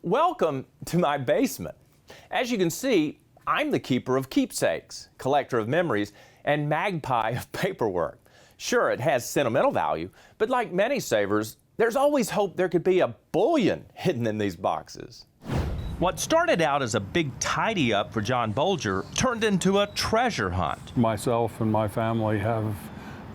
Welcome to my basement. As you can see, I'm the keeper of keepsakes, collector of memories, and magpie of paperwork. Sure, it has sentimental value, but like many savers, there's always hope there could be a bullion hidden in these boxes. What started out as a big tidy-up for John Bolger turned into a treasure hunt. Myself and my family have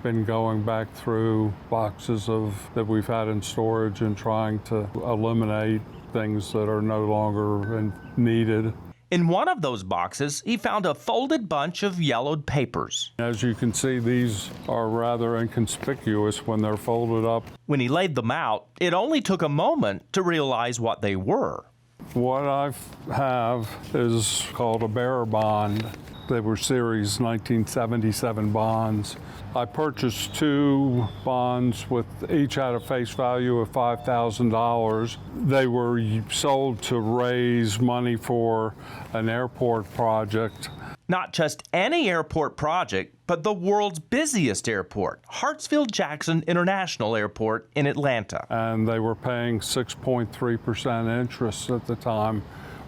been going back through boxes that we've had in storage and trying to eliminate things that are no longer needed. In one of those boxes, he found a folded bunch of yellowed papers. As you can see, these are rather inconspicuous when they're folded up. When he laid them out, it only took a moment to realize what they were. What I have is called a bearer bond. They were series 1977 bonds. I purchased 2 bonds with each had a face value of $5,000. They were sold to raise money for an airport project. Not just any airport project, but the world's busiest airport, Hartsfield-Jackson International Airport in Atlanta. And they were paying 6.3% interest at the time,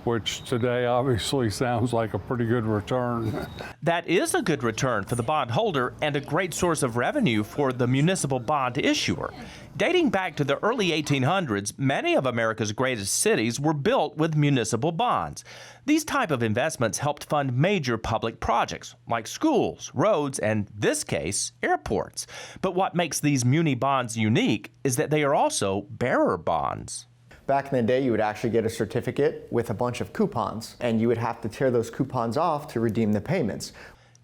which today obviously sounds like a pretty good return. That is a good return for the bondholder and a great source of revenue for the municipal bond issuer. Dating back to the early 1800s, many of America's greatest cities were built with municipal bonds. These type of investments helped fund major public projects like schools, roads, and, this case, airports. But what makes these muni bonds unique is that they are also bearer bonds. Back in the day, you would actually get a certificate with a bunch of coupons, and you would have to tear those coupons off to redeem the payments.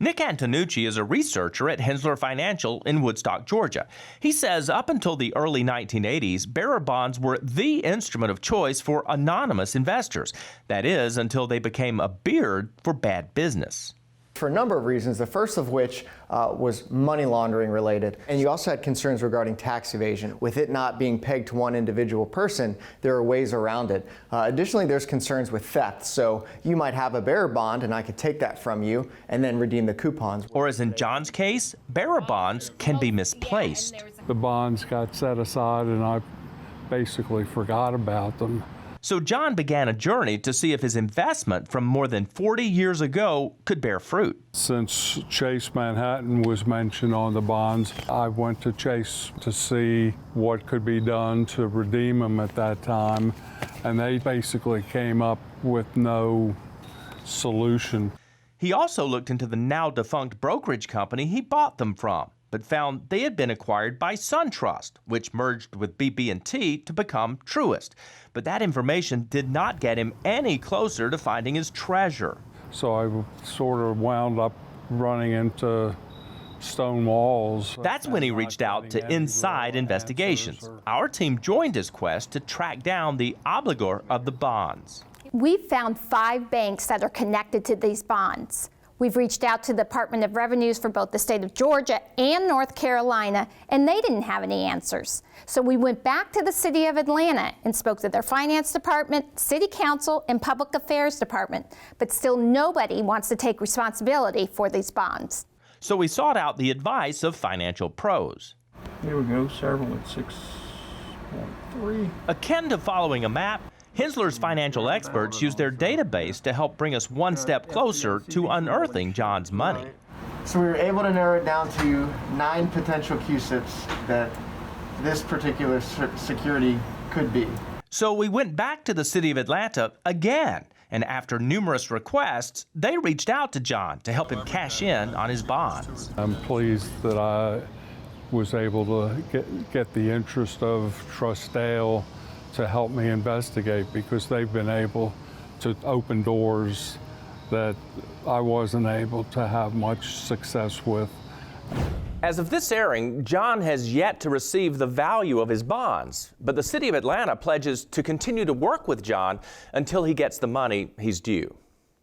Nick Antonucci is a researcher at Hensler Financial in Woodstock, Georgia. He says up until the early 1980s, bearer bonds were the instrument of choice for anonymous investors. That is, until they became a beard for bad business. For a number of reasons, the first of which was money laundering related. And you also had concerns regarding tax evasion. With it not being pegged to one individual person, there are ways around it. Additionally, there's concerns with theft. So you might have a bearer bond and I could take that from you and then redeem the coupons. Or as in John's case, bearer bonds can be misplaced. The bonds got set aside and I basically forgot about them. So John began a journey to see if his investment from more than 40 years ago could bear fruit. Since Chase Manhattan was mentioned on the bonds, I went to Chase to see what could be done to redeem them at that time, and they basically came up with no solution. He also looked into the now defunct brokerage company he bought them from, but found they had been acquired by SunTrust, which merged with BB&T to become Truist. But that information did not get him any closer to finding his treasure. So I sort of wound up running into stone walls. That's when he reached out to Inside Investigations. Our team joined his quest to track down the obligor of the bonds. We found 5 banks that are connected to these bonds. We've reached out to the Department of Revenues for both the state of Georgia and North Carolina, and they didn't have any answers. So we went back to the city of Atlanta and spoke to their finance department, city council, and public affairs department. But still nobody wants to take responsibility for these bonds. So we sought out the advice of financial pros. Here we go, several at 6.3. Akin to following a map, Hensler's financial experts use their database to help bring us one step closer to unearthing John's money. So we were able to narrow it down to 9 potential CUSIPs that this particular security could be. So we went back to the city of Atlanta again, and after numerous requests, they reached out to John to help him cash in on his bonds. I'm pleased that I was able to get the interest of Trustdale to help me investigate, because they've been able to open doors that I wasn't able to have much success with. As of this airing, John has yet to receive the value of his bonds, but the city of Atlanta pledges to continue to work with John until he gets the money he's due.